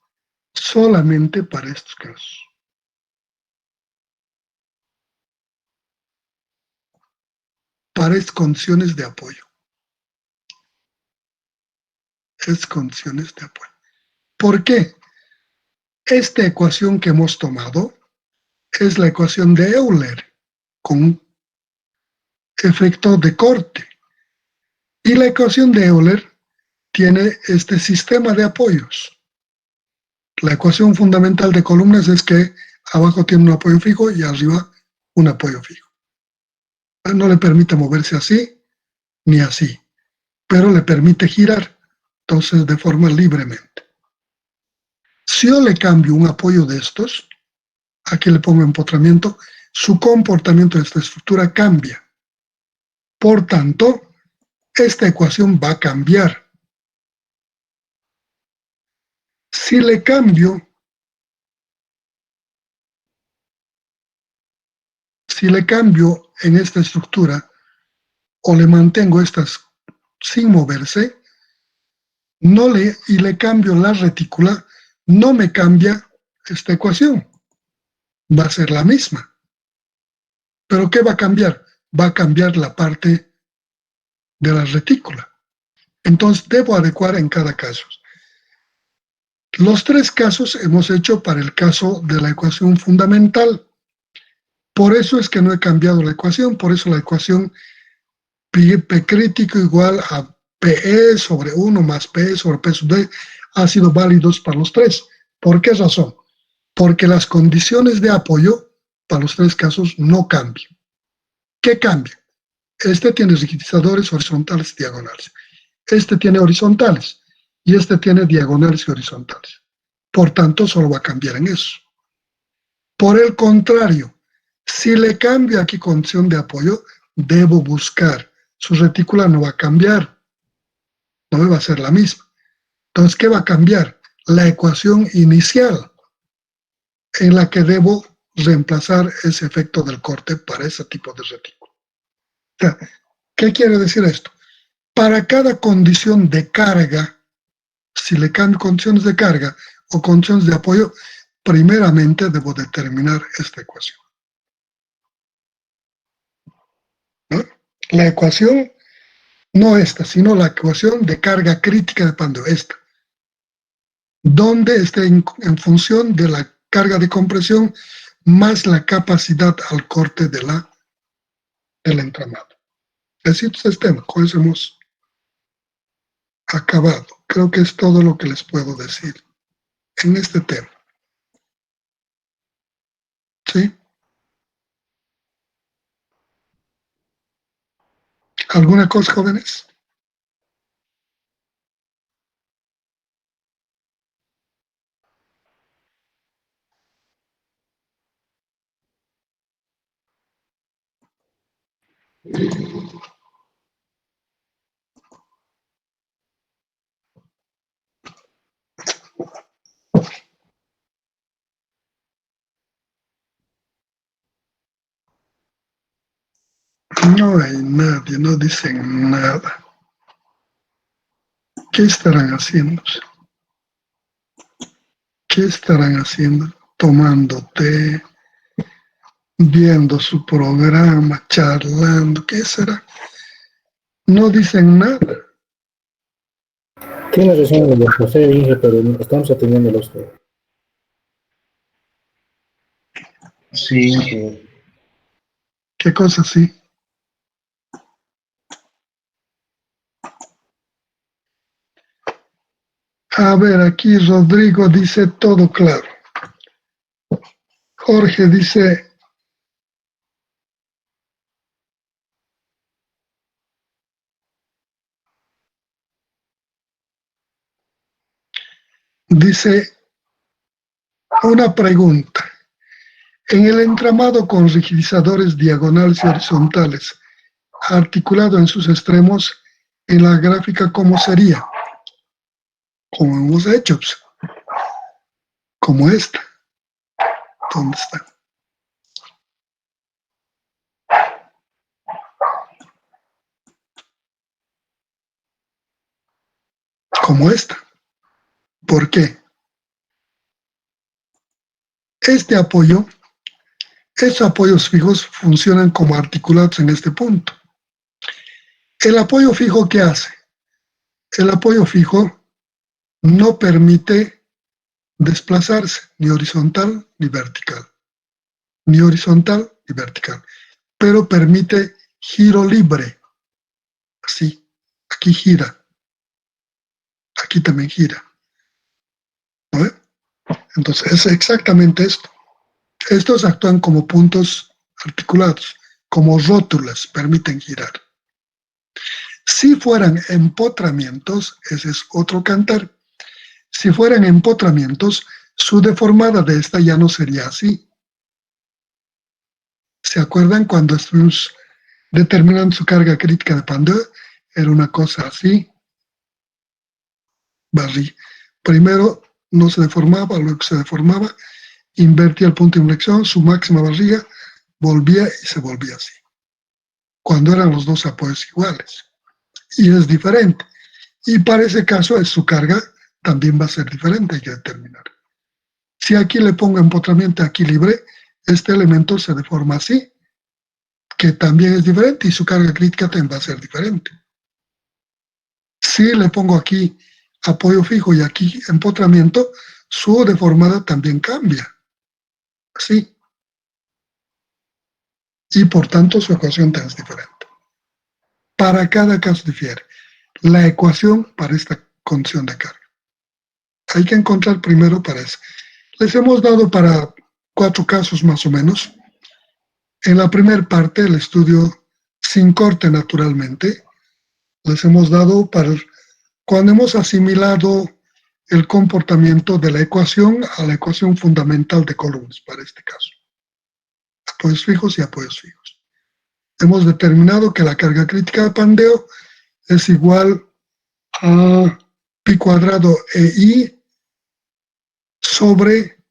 solamente para estos casos. Para estas condiciones de apoyo. Es condiciones de apoyo. ¿Por qué? Esta ecuación que hemos tomado es la ecuación de Euler con efecto de corte. Y la ecuación de Euler tiene este sistema de apoyos. La ecuación fundamental de columnas es que abajo tiene un apoyo fijo y arriba un apoyo fijo. No le permite moverse así ni así, pero le permite girar, entonces de forma libremente. Si yo le cambio un apoyo de estos, aquí le pongo empotramiento, su comportamiento de esta estructura cambia. Por tanto, esta ecuación va a cambiar. Si le cambio en esta estructura o le mantengo estas sin moverse, y le cambio la retícula, no me cambia esta ecuación. Va a ser la misma. ¿Pero qué va a cambiar? Va a cambiar la parte de la retícula. Entonces debo adecuar en cada caso. Los 3 casos hemos hecho para el caso de la ecuación fundamental. Por eso es que no he cambiado la ecuación, por eso la ecuación P crítico igual a PE sobre 1 más PE sobre P sub D ha sido válidos para los 3. ¿Por qué razón? Porque las condiciones de apoyo para los 3 casos no cambian. ¿Qué cambia? Este tiene rigidizadores horizontales y diagonales. Este tiene horizontales y este tiene diagonales y horizontales. Por tanto, solo va a cambiar en eso. Por el contrario, si le cambio aquí condición de apoyo, debo buscar. Su retícula no va a cambiar. No va a ser la misma. Entonces, ¿qué va a cambiar? La ecuación inicial en la que debo reemplazar ese efecto del corte para ese tipo de retícula. O sea, ¿qué quiere decir esto? Para cada condición de carga, si le cambio condiciones de carga o condiciones de apoyo, primeramente debo determinar esta ecuación. ¿No? La ecuación, no esta, sino la ecuación de carga crítica de Pandeo, esta. donde esté en función de la carga de compresión más la capacidad al corte del entramado. Así es tema, con eso hemos acabado. Creo que es todo lo que les puedo decir en este tema. ¿Sí? ¿Alguna cosa, jóvenes? No hay nadie, no dicen nada. ¿Qué estarán haciendo? ¿Qué estarán haciendo? Tomando té, viendo su programa, charlando, ¿qué será? No dicen nada. Tiene razón el José, Inge, pero estamos atendiendo los dos. Sí, ¿Qué cosa sí? A ver, aquí Rodrigo dice todo claro. Jorge dice, una pregunta. En el entramado con rigidizadores diagonales y horizontales, articulado en sus extremos, en la gráfica, ¿cómo sería? Como hemos hecho, pues, como esta. ¿Dónde está? Como esta. ¿Por qué? Estos apoyos fijos funcionan como articulados en este punto. ¿El apoyo fijo qué hace? El apoyo fijo no permite desplazarse ni horizontal ni vertical. Ni horizontal ni vertical. Pero permite giro libre. Así. Aquí gira. Aquí también gira. ¿No ve? Entonces es exactamente esto. Estos actúan como puntos articulados, como rótulas, permiten girar. Si fueran empotramientos, ese es otro cantar. Si fueran empotramientos, su deformada de esta ya no sería así. ¿Se acuerdan cuando estuvimos determinando su carga crítica de Pandeu? Era una cosa así. Primero no se deformaba, luego se deformaba, invertía el punto de inflexión, su máxima barriga, volvía y se volvía así. Cuando eran los dos apoyos iguales. Y es diferente. Y para ese caso, su carga también va a ser diferente, hay que determinar. Si aquí le pongo empotramiento, aquí libre, este elemento se deforma así, que también es diferente y su carga crítica también va a ser diferente. Si le pongo aquí apoyo fijo y aquí empotramiento, su deformada también cambia. Así. Y por tanto su ecuación también es diferente. Para cada caso difiere. La ecuación para esta condición de carga. Hay que encontrar primero para eso. Les hemos dado para 4 casos más o menos. En la primera parte, el estudio sin corte naturalmente, les hemos dado para cuando hemos asimilado el comportamiento de la ecuación a la ecuación fundamental de Coulomb, para este caso. Apoyos fijos y apoyos fijos. Hemos determinado que la carga crítica de Pandeu es igual a pi cuadrado EI sobre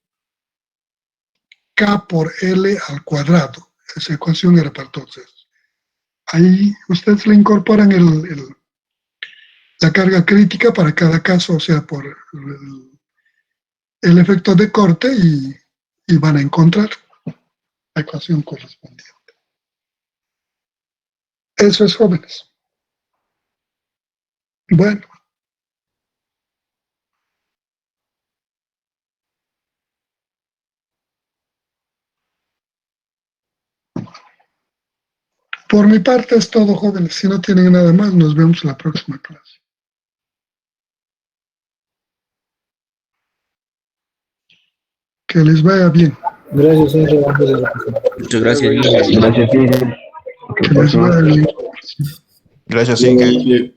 K por L al cuadrado. Esa ecuación era para todos esos. Ahí ustedes le incorporan la carga crítica para cada caso, o sea, por el efecto de corte y van a encontrar la ecuación correspondiente. Eso es, jóvenes. Bueno. Por mi parte es todo, jóvenes. Si no tienen nada más, nos vemos en la próxima clase. Que les vaya bien. Gracias, Inge. Muchas gracias, Inge. Gracias, Inge. Que les vaya bien. Gracias, Inge.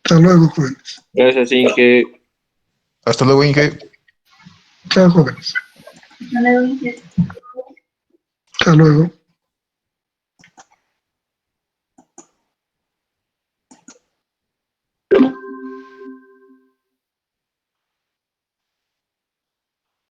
Hasta luego, jóvenes. Gracias, Inge. Hasta luego, Inge. Chao, jóvenes. Hasta luego.